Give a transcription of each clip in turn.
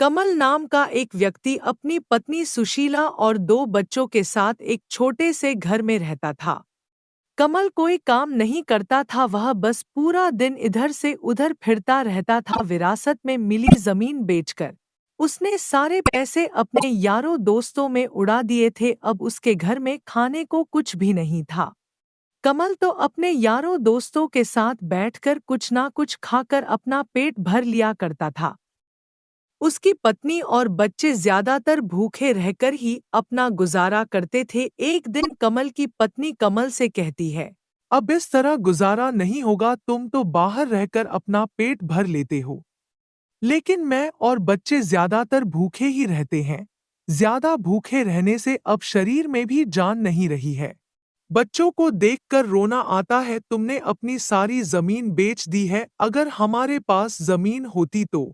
कमल नाम का एक व्यक्ति अपनी पत्नी सुशीला और दो बच्चों के साथ एक छोटे से घर में रहता था। कमल कोई काम नहीं करता था, वह बस पूरा दिन इधर से उधर फिरता रहता था विरासत में मिली जमीन बेचकर। उसने सारे पैसे अपने यारों दोस्तों में उड़ा दिए थे, अब उसके घर में खाने को कुछ भी नहीं था। कमल तो अपने यारों दोस्तों के साथ बैठकर कुछ ना कुछ खाकर अपना पेट भर लिया करता था। उसकी पत्नी और बच्चे ज्यादातर भूखे रहकर ही अपना गुजारा करते थे। एक दिन कमल की पत्नी कमल से कहती है, अब इस तरह गुजारा नहीं होगा, तुम तो बाहर रहकर अपना पेट भर लेते हो, लेकिन मैं और बच्चे ज्यादातर भूखे ही रहते हैं। ज्यादा भूखे रहने से अब शरीर में भी जान नहीं रही है। बच्चों को देखकर रोना आता है, तुमने अपनी सारी जमीन बेच दी है। अगर हमारे पास जमीन होती तो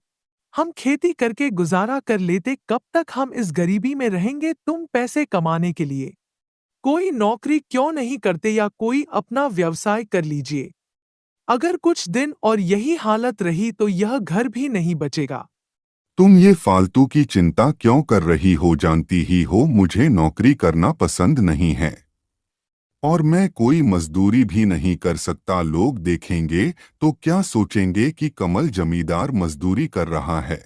हम खेती करके गुजारा कर लेते। कब तक हम इस गरीबी में रहेंगे? तुम पैसे कमाने के लिए कोई नौकरी क्यों नहीं करते या कोई अपना व्यवसाय कर लीजिए। अगर कुछ दिन और यही हालत रही तो यह घर भी नहीं बचेगा। तुम ये फालतू की चिंता क्यों कर रही हो? जानती ही हो मुझे नौकरी करना पसंद नहीं है और मैं कोई मजदूरी भी नहीं कर सकता। लोग देखेंगे तो क्या सोचेंगे कि कमल जमींदार मजदूरी कर रहा है।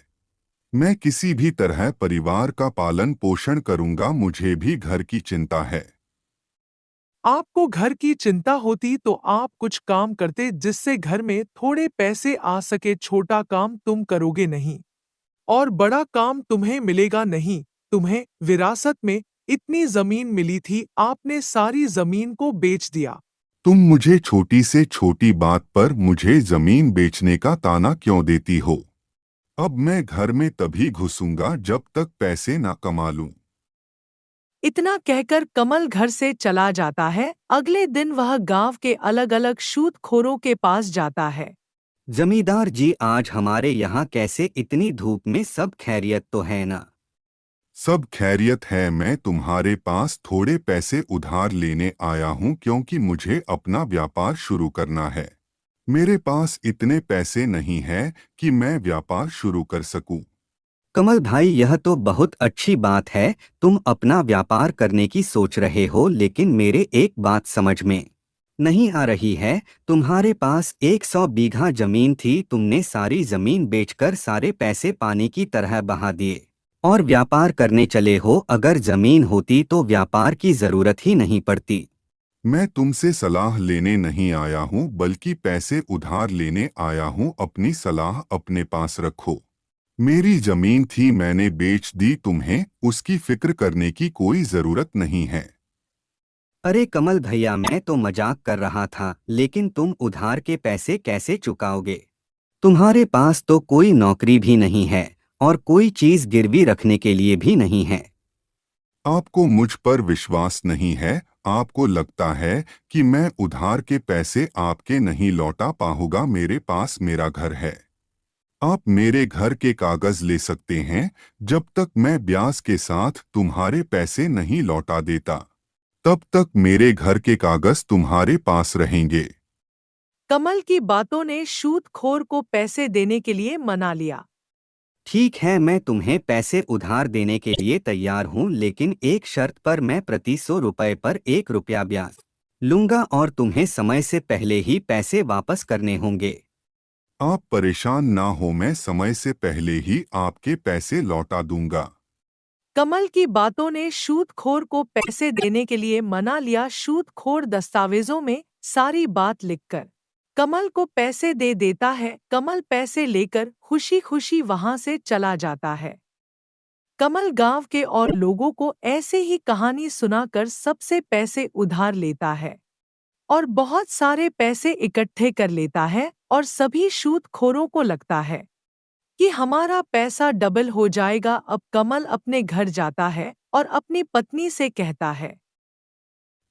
मैं किसी भी तरह परिवार का पालन पोषण करूंगा, मुझे भी घर की चिंता है। आपको घर की चिंता होती तो आप कुछ काम करते जिससे घर में थोड़े पैसे आ सके। छोटा काम तुम करोगे नहीं और बड़ा काम तुम्हें मिलेगा नहीं। तुम्हें विरासत में इतनी जमीन मिली थी, आपने सारी जमीन को बेच दिया। तुम मुझे छोटी से छोटी बात पर मुझे जमीन बेचने का ताना क्यों देती हो? अब मैं घर में तभी घुसूंगा जब तक पैसे ना कमा लूं। इतना कहकर कमल घर से चला जाता है। अगले दिन वह गांव के अलग अलग सूदखोरों के पास जाता है। जमींदार जी, आज हमारे यहाँ कैसे? इतनी धूप में सब खैरियत तो है ना? सब खैरियत है। मैं तुम्हारे पास थोड़े पैसे उधार लेने आया हूं क्योंकि मुझे अपना व्यापार शुरू करना है। मेरे पास इतने पैसे नहीं है कि मैं व्यापार शुरू कर सकूं। कमल भाई, यह तो बहुत अच्छी बात है, तुम अपना व्यापार करने की सोच रहे हो, लेकिन मेरे एक बात समझ में नहीं आ रही है। तुम्हारे पास 100 बीघा जमीन थी, तुमने सारी जमीन बेचकर सारे पैसे पानी की तरह बहा दिए और व्यापार करने चले हो। अगर जमीन होती तो व्यापार की जरूरत ही नहीं पड़ती। मैं तुमसे सलाह लेने नहीं आया हूं बल्कि पैसे उधार लेने आया हूं। अपनी सलाह अपने पास रखो। मेरी जमीन थी, मैंने बेच दी, तुम्हें उसकी फिक्र करने की कोई जरूरत नहीं है। अरे कमल भैया, मैं तो मजाक कर रहा था, लेकिन तुम उधार के पैसे कैसे चुकाओगे? तुम्हारे पास तो कोई नौकरी भी नहीं है और कोई चीज गिरवी रखने के लिए भी नहीं है। आपको मुझ पर विश्वास नहीं है। आपको लगता है कि मैं उधार के पैसे आपके नहीं लौटा पाऊंगा। मेरे पास मेरा घर है। आप मेरे घर के कागज ले सकते हैं। जब तक मैं ब्याज के साथ तुम्हारे पैसे नहीं लौटा देता, तब तक मेरे घर के कागज तुम्हारे पास रहेंगे। कमल की बातों ने सूदखोर को पैसे देने के लिए मना लिया। ठीक है, मैं तुम्हें पैसे उधार देने के लिए तैयार हूँ, लेकिन एक शर्त पर। मैं प्रति 100 रुपये पर 1 रुपया ब्याज लूंगा और तुम्हें समय से पहले ही पैसे वापस करने होंगे। आप परेशान ना हो, मैं समय से पहले ही आपके पैसे लौटा दूंगा। कमल की बातों ने सूदखोर को पैसे देने के लिए मना लिया। सूदखोर दस्तावेजों में सारी बात लिखकर कमल को पैसे दे देता है। कमल पैसे लेकर खुशी खुशी वहां से चला जाता है। कमल गांव के और लोगों को ऐसे ही कहानी सुनाकर सबसे पैसे उधार लेता है और बहुत सारे पैसे इकट्ठे कर लेता है। और सभी सूदखोरों को लगता है कि हमारा पैसा डबल हो जाएगा। अब कमल अपने घर जाता है और अपनी पत्नी से कहता है,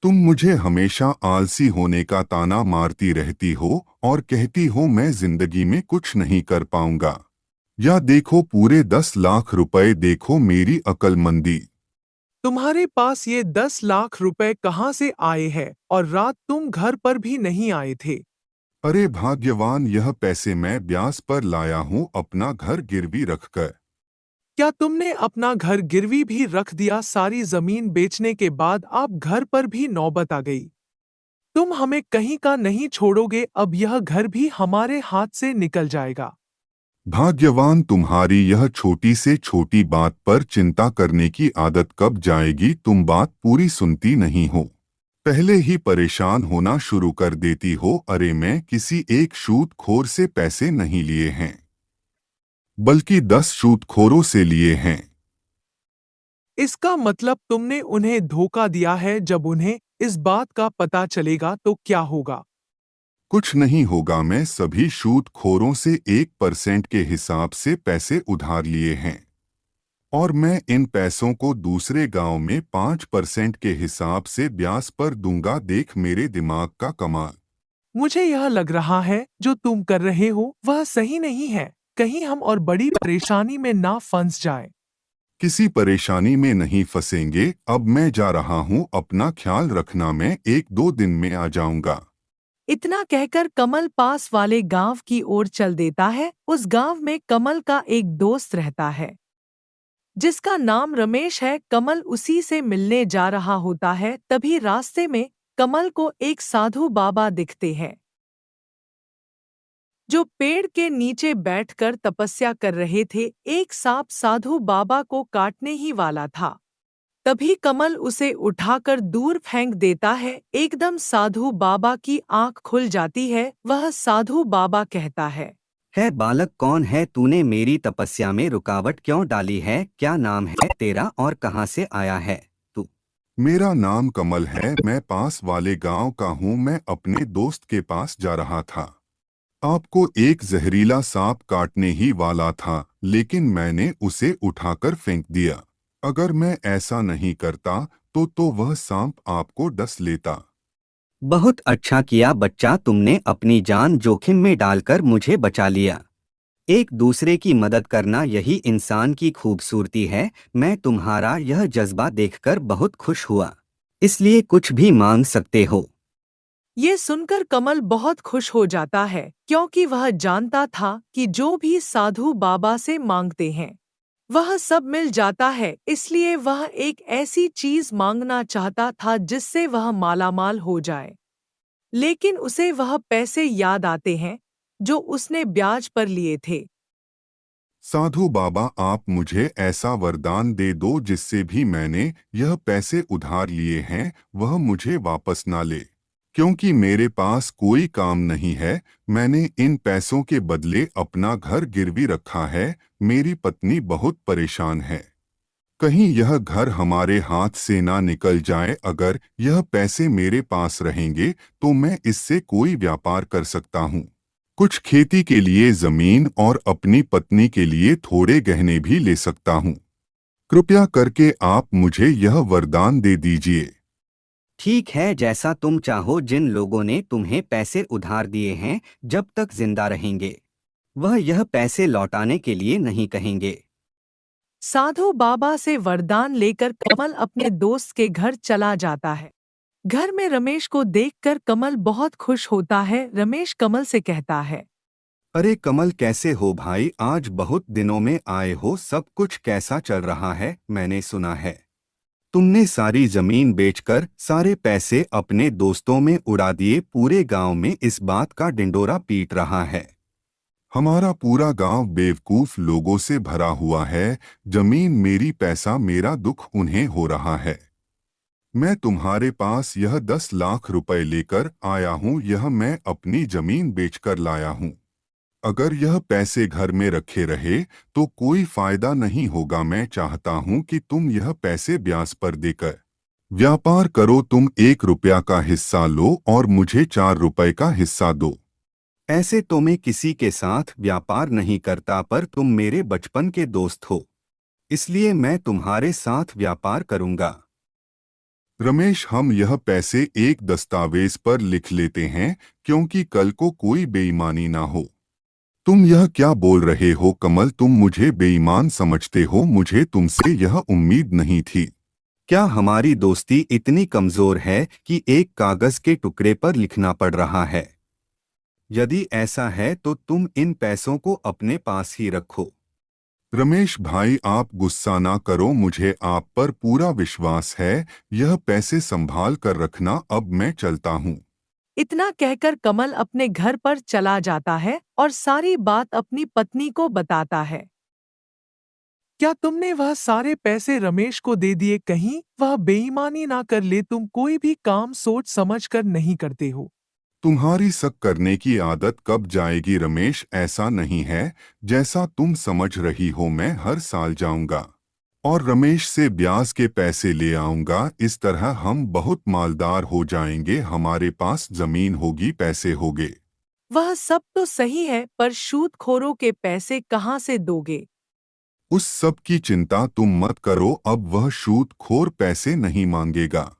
तुम मुझे हमेशा आलसी होने का ताना मारती रहती हो और कहती हो मैं जिंदगी में कुछ नहीं कर पाऊंगा। या देखो पूरे 10 लाख रुपए, देखो मेरी अक्लमंदी। तुम्हारे पास ये 10 लाख रुपए कहाँ से आए हैं? और रात तुम घर पर भी नहीं आए थे। अरे भाग्यवान, यह पैसे मैं ब्याज पर लाया हूँ अपना घर गिरवी रखकर। क्या तुमने अपना घर गिरवी भी रख दिया? सारी जमीन बेचने के बाद आप घर पर भी नौबत आ गई। तुम हमें कहीं का नहीं छोड़ोगे, अब यह घर भी हमारे हाथ से निकल जाएगा। भाग्यवान, तुम्हारी यह छोटी से छोटी बात पर चिंता करने की आदत कब जाएगी? तुम बात पूरी सुनती नहीं हो, पहले ही परेशान होना शुरू कर देती हो। अरे मैं किसी एक सूदखोर से पैसे नहीं लिए हैं, बल्कि 10 सूदखोरों से लिए हैं। इसका मतलब तुमने उन्हें धोखा दिया है। जब उन्हें इस बात का पता चलेगा तो क्या होगा? कुछ नहीं होगा, मैं सभी सूदखोरों से 1% के हिसाब से पैसे उधार लिए हैं और मैं इन पैसों को दूसरे गांव में 5% के हिसाब से ब्याज पर दूंगा। देख मेरे दिमाग का कमाल। मुझे यह लग रहा है जो तुम कर रहे हो वह सही नहीं है। कहीं हम और बड़ी परेशानी में ना फंस जाएं। किसी परेशानी में नहीं फंसेंगे। अब मैं जा रहा हूँ, अपना ख्याल रखना, मैं 1-2 दिन में आ जाऊंगा। इतना कहकर कमल पास वाले गांव की ओर चल देता है। उस गांव में कमल का एक दोस्त रहता है जिसका नाम रमेश है। कमल उसी से मिलने जा रहा होता है, तभी रास्ते में कमल को एक साधु बाबा दिखते हैं जो पेड़ के नीचे बैठकर तपस्या कर रहे थे। एक सांप साधु बाबा को काटने ही वाला था, तभी कमल उसे उठाकर दूर फेंक देता है। एकदम साधु बाबा की आंख खुल जाती है। वह साधु बाबा कहता है, बालक, कौन है? तूने मेरी तपस्या में रुकावट क्यों डाली है? क्या नाम है तेरा और कहाँ से आया है तू? मेरा नाम कमल है, मैं पास वाले गांव का हूँ। मैं अपने दोस्त के पास जा रहा था। आपको एक जहरीला सांप काटने ही वाला था, लेकिन मैंने उसे उठाकर फेंक दिया। अगर मैं ऐसा नहीं करता तो वह सांप आपको डस लेता। बहुत अच्छा किया बच्चा, तुमने अपनी जान जोखिम में डालकर मुझे बचा लिया। एक दूसरे की मदद करना यही इंसान की खूबसूरती है। मैं तुम्हारा यह जज्बा देखकर बहुत खुश हुआ, इसलिए कुछ भी मांग सकते हो। ये सुनकर कमल बहुत खुश हो जाता है, क्योंकि वह जानता था कि जो भी साधु बाबा से मांगते हैं वह सब मिल जाता है। इसलिए वह एक ऐसी चीज मांगना चाहता था जिससे वह मालामाल हो जाए। लेकिन उसे वह पैसे याद आते हैं जो उसने ब्याज पर लिए थे। साधु बाबा, आप मुझे ऐसा वरदान दे दो जिससे भी मैंने यह पैसे उधार लिए हैं वह मुझे वापस ना ले, क्योंकि मेरे पास कोई काम नहीं है। मैंने इन पैसों के बदले अपना घर गिरवी रखा है। मेरी पत्नी बहुत परेशान है, कहीं यह घर हमारे हाथ से ना निकल जाए। अगर यह पैसे मेरे पास रहेंगे तो मैं इससे कोई व्यापार कर सकता हूँ, कुछ खेती के लिए जमीन और अपनी पत्नी के लिए थोड़े गहने भी ले सकता हूँ। कृपया करके आप मुझे यह वरदान दे दीजिए। ठीक है, जैसा तुम चाहो। जिन लोगों ने तुम्हें पैसे उधार दिए हैं, जब तक जिंदा रहेंगे वह यह पैसे लौटाने के लिए नहीं कहेंगे। साधु बाबा से वरदान लेकर कमल अपने दोस्त के घर चला जाता है। घर में रमेश को देखकर कमल बहुत खुश होता है। रमेश कमल से कहता है, अरे कमल, कैसे हो भाई? आज बहुत दिनों में आए हो, सब कुछ कैसा चल रहा है? मैंने सुना है तुमने सारी जमीन बेचकर सारे पैसे अपने दोस्तों में उड़ा दिए। पूरे गांव में इस बात का डिंडोरा पीट रहा है। हमारा पूरा गांव बेवकूफ लोगों से भरा हुआ है। जमीन मेरी, पैसा मेरा, दुख उन्हें हो रहा है। मैं तुम्हारे पास यह 10 लाख रुपए लेकर आया हूँ। यह मैं अपनी जमीन बेचकर लाया हूँ। अगर यह पैसे घर में रखे रहे तो कोई फायदा नहीं होगा। मैं चाहता हूँ कि तुम यह पैसे ब्याज पर देकर व्यापार करो। तुम 1 रुपया का हिस्सा लो और मुझे 4 रुपए का हिस्सा दो। ऐसे तो मैं किसी के साथ व्यापार नहीं करता, पर तुम मेरे बचपन के दोस्त हो, इसलिए मैं तुम्हारे साथ व्यापार करूंगा। रमेश, हम यह पैसे एक दस्तावेज पर लिख लेते हैं, क्योंकि कल को कोई बेईमानी ना हो। तुम यह क्या बोल रहे हो कमल? तुम मुझे बेईमान समझते हो? मुझे तुमसे यह उम्मीद नहीं थी। क्या हमारी दोस्ती इतनी कमजोर है कि एक कागज के टुकड़े पर लिखना पड़ रहा है? यदि ऐसा है तो तुम इन पैसों को अपने पास ही रखो। रमेश भाई, आप गुस्सा ना करो, मुझे आप पर पूरा विश्वास है। यह पैसे संभाल कर रखना, अब मैं चलता हूँ। इतना कहकर कमल अपने घर पर चला जाता है और सारी बात अपनी पत्नी को बताता है। क्या तुमने वह सारे पैसे रमेश को दे दिए? कहीं वह बेईमानी ना कर ले। तुम कोई भी काम सोच समझ कर नहीं करते हो। तुम्हारी शक करने की आदत कब जाएगी रमेश? ऐसा नहीं है, जैसा तुम समझ रही हो। मैं हर साल जाऊंगा और रमेश से ब्याज के पैसे ले आऊंगा। इस तरह हम बहुत मालदार हो जाएंगे। हमारे पास जमीन होगी, पैसे होंगे। वह सब तो सही है, पर सूदखोरों के पैसे कहाँ से दोगे? उस सब की चिंता तुम मत करो, अब वह सूदखोर पैसे नहीं मांगेगा।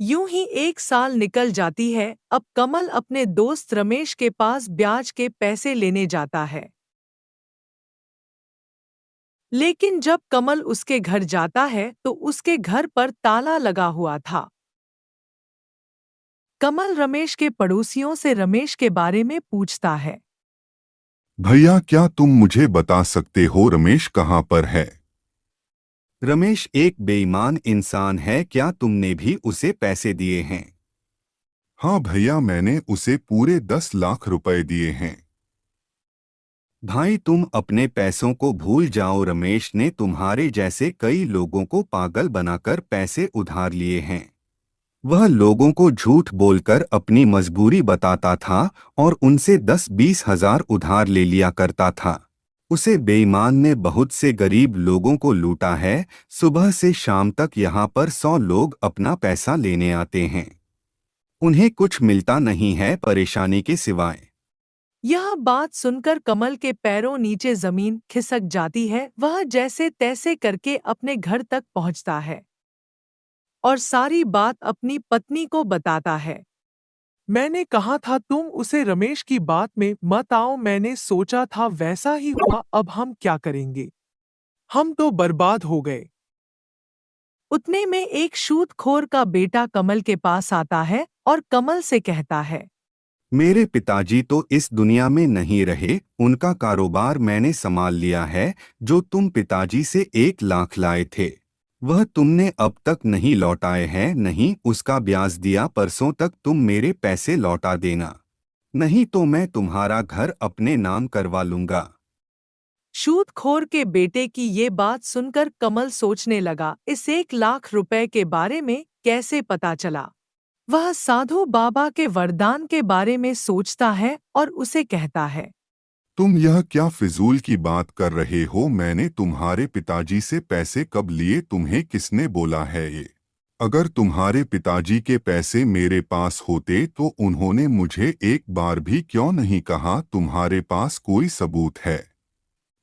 यूं ही एक साल निकल जाती है। अब कमल अपने दोस्त रमेश के पास ब्याज के पैसे लेने जाता है। लेकिन जब कमल उसके घर जाता है तो उसके घर पर ताला लगा हुआ था। कमल रमेश के पड़ोसियों से रमेश के बारे में पूछता है। भैया, क्या तुम मुझे बता सकते हो रमेश कहाँ पर है? रमेश एक बेईमान इंसान है, क्या तुमने भी उसे पैसे दिए हैं? हाँ भैया, मैंने उसे पूरे 10 लाख रुपए दिए हैं। भाई, तुम अपने पैसों को भूल जाओ। रमेश ने तुम्हारे जैसे कई लोगों को पागल बनाकर पैसे उधार लिए हैं। वह लोगों को झूठ बोलकर अपनी मजबूरी बताता था और उनसे 10-20 हजार उधार ले लिया करता था। उसे बेईमान ने बहुत से गरीब लोगों को लूटा है। सुबह से शाम तक यहाँ पर 100 लोग अपना पैसा लेने आते हैं। उन्हें कुछ मिलता नहीं है परेशानी के सिवाय। यह बात सुनकर कमल के पैरों नीचे जमीन खिसक जाती है। वह जैसे तैसे करके अपने घर तक पहुंचता है और सारी बात अपनी पत्नी को बताता है। मैंने कहा था तुम उसे रमेश की बात में मत आओ। मैंने सोचा था वैसा ही हुआ। अब हम क्या करेंगे? हम तो बर्बाद हो गए। उतने में एक सूदखोर का बेटा कमल के पास आता है और कमल से कहता है। मेरे पिताजी तो इस दुनिया में नहीं रहे, उनका कारोबार मैंने संभाल लिया है। जो तुम पिताजी से 1 लाख लाए थे वह तुमने अब तक नहीं लौटाए हैं। नहीं उसका ब्याज दिया, परसों तक तुम मेरे पैसे लौटा देना, नहीं तो मैं तुम्हारा घर अपने नाम करवा लूंगा। सूदखोर के बेटे की ये बात सुनकर कमल सोचने लगा, इस 1 लाख रुपए के बारे में कैसे पता चला। वह साधु बाबा के वरदान के बारे में सोचता है और उसे कहता है। तुम यह क्या फिजूल की बात कर रहे हो? मैंने तुम्हारे पिताजी से पैसे कब लिए? तुम्हें किसने बोला है ये? अगर तुम्हारे पिताजी के पैसे मेरे पास होते तो उन्होंने मुझे एक बार भी क्यों नहीं कहा? तुम्हारे पास कोई सबूत है?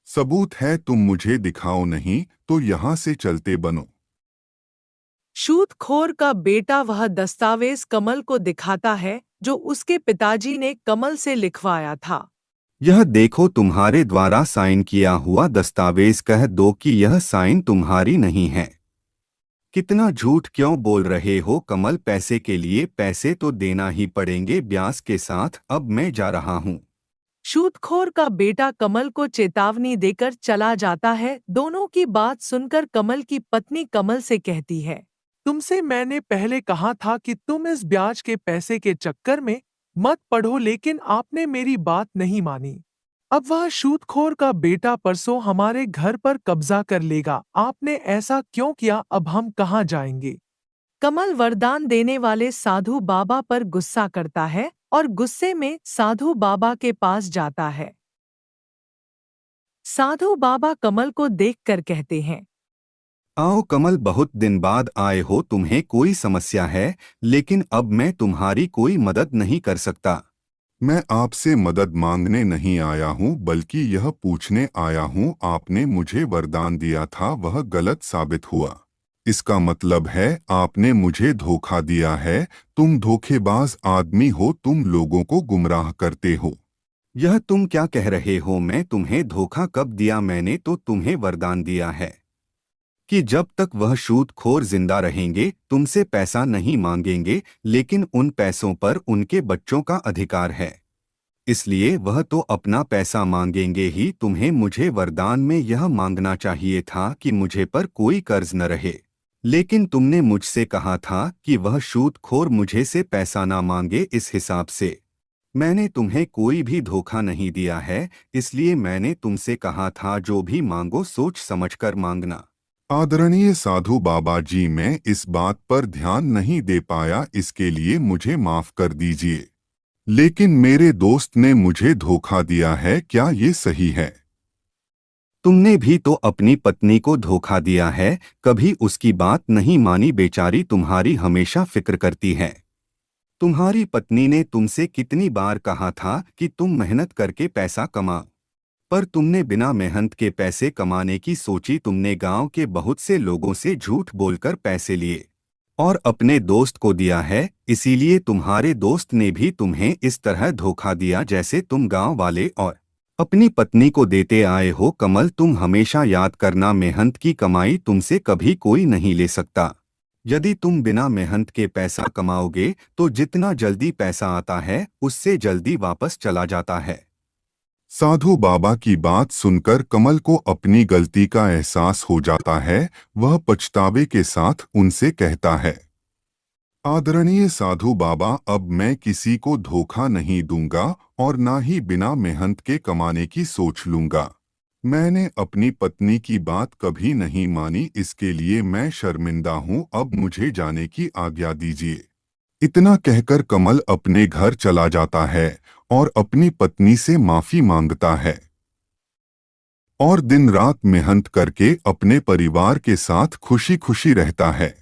सबूत है तुम मुझे दिखाओ, नहीं तो यहाँ से चलते बनो। सूदखोर का बेटा वह दस्तावेज कमल को दिखाता है जो उसके पिताजी ने कमल से लिखवाया था। यह देखो, तुम्हारे द्वारा साइन किया हुआ दस्तावेज। कह दो कि यह साइन तुम्हारी नहीं है। कितना झूठ क्यों बोल रहे हो कमल? पैसे के लिए पैसे तो देना ही पड़ेंगे ब्याज के साथ। अब मैं जा रहा हूँ। सूदखोर का बेटा कमल को चेतावनी देकर चला जाता है। दोनों की बात सुनकर कमल की पत्नी कमल से कहती है। तुमसे मैंने पहले कहा था कि तुम इस ब्याज के पैसे के चक्कर में मत पड़ो, लेकिन आपने मेरी बात नहीं मानी। अब वह सूदखोर का बेटा परसों हमारे घर पर कब्जा कर लेगा। आपने ऐसा क्यों किया? अब हम कहाँ जाएंगे? कमल वरदान देने वाले साधु बाबा पर गुस्सा करता है और गुस्से में साधु बाबा के पास जाता है। साधु बाबा कमल को देखकर कहते हैं। आओ कमल, बहुत दिन बाद आए हो। तुम्हें कोई समस्या है? लेकिन अब मैं तुम्हारी कोई मदद नहीं कर सकता। मैं आपसे मदद मांगने नहीं आया हूँ, बल्कि यह पूछने आया हूँ। आपने मुझे वरदान दिया था, वह गलत साबित हुआ। इसका मतलब है आपने मुझे धोखा दिया है। तुम धोखेबाज आदमी हो, तुम लोगों को गुमराह करते हो। यह तुम क्या कह रहे हो? मैं तुम्हें धोखा कब दिया? मैंने तो तुम्हें वरदान दिया है कि जब तक वह सूदखोर जिंदा रहेंगे तुमसे पैसा नहीं मांगेंगे, लेकिन उन पैसों पर उनके बच्चों का अधिकार है। इसलिए वह तो अपना पैसा मांगेंगे ही। तुम्हें मुझे वरदान में यह मांगना चाहिए था कि मुझे पर कोई कर्ज न रहे। लेकिन तुमने मुझसे कहा था कि वह सूदखोर मुझे से पैसा ना मांगे। इस हिसाब से मैंने तुम्हें कोई भी धोखा नहीं दिया है, इसलिए मैंने तुमसे कहा था जो भी मांगो सोच समझकर मांगना। आदरणीय साधु बाबा जी, मैं इस बात पर ध्यान नहीं दे पाया, इसके लिए मुझे माफ कर दीजिए। लेकिन मेरे दोस्त ने मुझे धोखा दिया है, क्या ये सही है? तुमने भी तो अपनी पत्नी को धोखा दिया है, कभी उसकी बात नहीं मानी। बेचारी तुम्हारी हमेशा फिक्र करती है। तुम्हारी पत्नी ने तुमसे कितनी बार कहा था कि तुम मेहनत करके पैसा कमा, पर तुमने बिना मेहनत के पैसे कमाने की सोची। तुमने गांव के बहुत से लोगों से झूठ बोलकर पैसे लिए और अपने दोस्त को दिया है, इसीलिए तुम्हारे दोस्त ने भी तुम्हें इस तरह धोखा दिया जैसे तुम गांव वाले और अपनी पत्नी को देते आए हो। कमल, तुम हमेशा याद करना, मेहनत की कमाई तुमसे कभी कोई नहीं ले सकता। यदि तुम बिना मेहनत के पैसा कमाओगे तो जितना जल्दी पैसा आता है उससे जल्दी वापस चला जाता है। साधु बाबा की बात सुनकर कमल को अपनी गलती का एहसास हो जाता है। वह पछतावे के साथ उनसे कहता है, आदरणीय साधु बाबा, अब मैं किसी को धोखा नहीं दूंगा और ना ही बिना मेहनत के कमाने की सोच लूंगा। मैंने अपनी पत्नी की बात कभी नहीं मानी, इसके लिए मैं शर्मिंदा हूँ। अब मुझे जाने की आज्ञा दीजिए। इतना कहकर कमल अपने घर चला जाता है और अपनी पत्नी से माफी मांगता है और दिन रात मेहनत करके अपने परिवार के साथ खुशी खुशी रहता है।